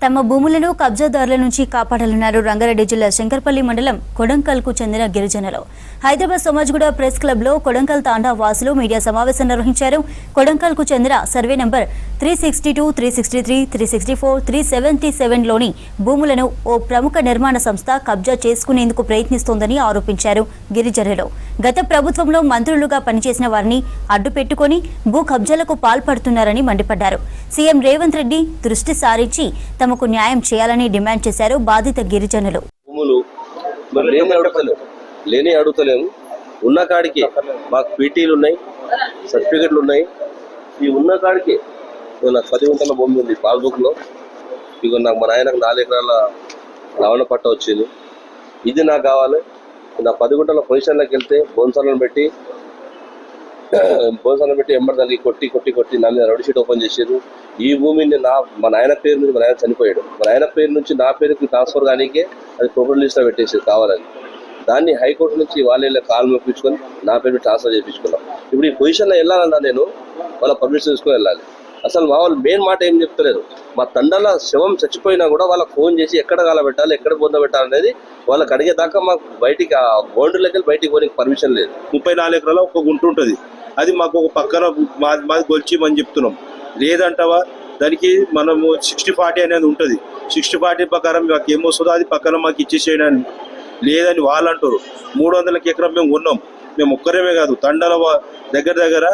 తమ భూములను కబ్జాదారుల నుంచి కాపాడాలన్నారు రంగారెడ్డి జిల్లా శంకర్పల్లి మండలం కొడంకల్కు చెందిన గిరిజనులు. హైదరాబాద్ సమాజ్గూడ ప్రెస్ క్లబ్లో కొడంకల్ తాండా వాసులు మీడియా సమావేశం నిర్వహించారు. కొడంకల్కు చెందిన సర్వే నంబర్ 362, 363, 364, 377లోని భూములను ఓ ప్రముఖ నిర్మాణ సంస్థ కబ్జా చేసుకునేందుకు ప్రయత్నిస్తోందని ఆరోపించారు. గిరిజనులు గత ప్రభుత్వంలో మంత్రులుగా పనిచేసిన వారిని అడ్డుపెట్టుకుని భూ కబ్జాలకు పాల్పడుతున్నారని మండిపడ్డారు. సీఎం రేవంత్ రెడ్డి దృష్టి సారించి తమకు న్యాయం చేయాలని డిమాండ్ చేశారు బాధిత గిరిజనులు. లేని అడుగుతలేము, ఉన్న కాడికి మాకు పీటీలు ఉన్నాయి, సర్టిఫికెట్లు ఉన్నాయి. ఈ ఉన్న కాడికి నాకు 10 గుంటల భూమి ఉంది పాస్బుక్లో. ఇక నాకు మా నాయనకు 4 ఎకరాల లవణ పట్ట వచ్చింది. ఇది నాకు కావాలి. నా 10 గుంటల పొజిషన్లోకి వెళ్తే బోన్సాలను పెట్టి ఎంబర్ దానికి కొట్టి నా మీద రౌడీ షీట్ ఓపెన్ చేసారు. ఈ భూమిని మా నాయన పేరు నుంచి మా నాయన చనిపోయాడు. మా నాయన పేరు నుంచి నా పేరుకి ట్రాన్స్ఫర్ కానీకే అది ప్రాపర్టీ లిస్ట్లో పెట్టేసారు కావాలని. దాన్ని హైకోర్టు నుంచి వాళ్ళ కాలు మొప్పించుకొని నా పేరు ట్రాన్స్ఫర్ చేయించుకున్నాం. ఇప్పుడు ఈ పొజిషన్లో వెళ్ళాలన్నా నేను వాళ్ళ పర్మిషన్ తీసుకొని వెళ్ళాలి. అసలు మా వాళ్ళు మెయిన్ మాట ఏం చెప్తలేరు. మా తండ్రుల శవం చచ్చిపోయినా కూడా వాళ్ళకి ఫోన్ చేసి ఎక్కడ కాలబెట్టాలి, ఎక్కడ బొంద పెట్టాలనేది వాళ్ళకి అడిగేదాకా మాకు బయటికి ఆ బౌండరీలోకి వెళ్ళి బయటికి పోనీ పర్మిషన్ లేదు. 34 ఎకరాల ఒక గుంట ఉంటుంది. అది మాకు ఒక పక్కన మాది గొల్చిమని చెప్తున్నాం. లేదంటావా దానికి మనము 60-40 అనేది ఉంటుంది. 60-40 ప్రకారం మాకు ఏమొస్తుందో అది పక్కన మాకు ఇచ్చేసేయడానికి లేదని వాళ్ళు అంటారు. 300 ఎకరం మేము ఉన్నాం. మేము ఒక్కరేమే కాదు, తండల దగ్గర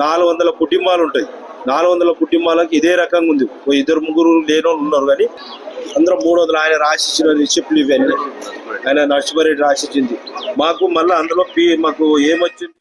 400 కుటుంబాలు ఉంటాయి. 400 కుటుంబాలకి ఇదే రకంగా ఉంది. 2-3 లేనోళ్ళు ఉన్నారు, కానీ అందరం 300 ఆయన రాసిచ్చిన రిసిప్ట్లు ఇవన్నీ ఆయన నర్సింహారెడ్డి రాసిచ్చింది మాకు. మళ్ళీ అందులో మాకు ఏమొచ్చింది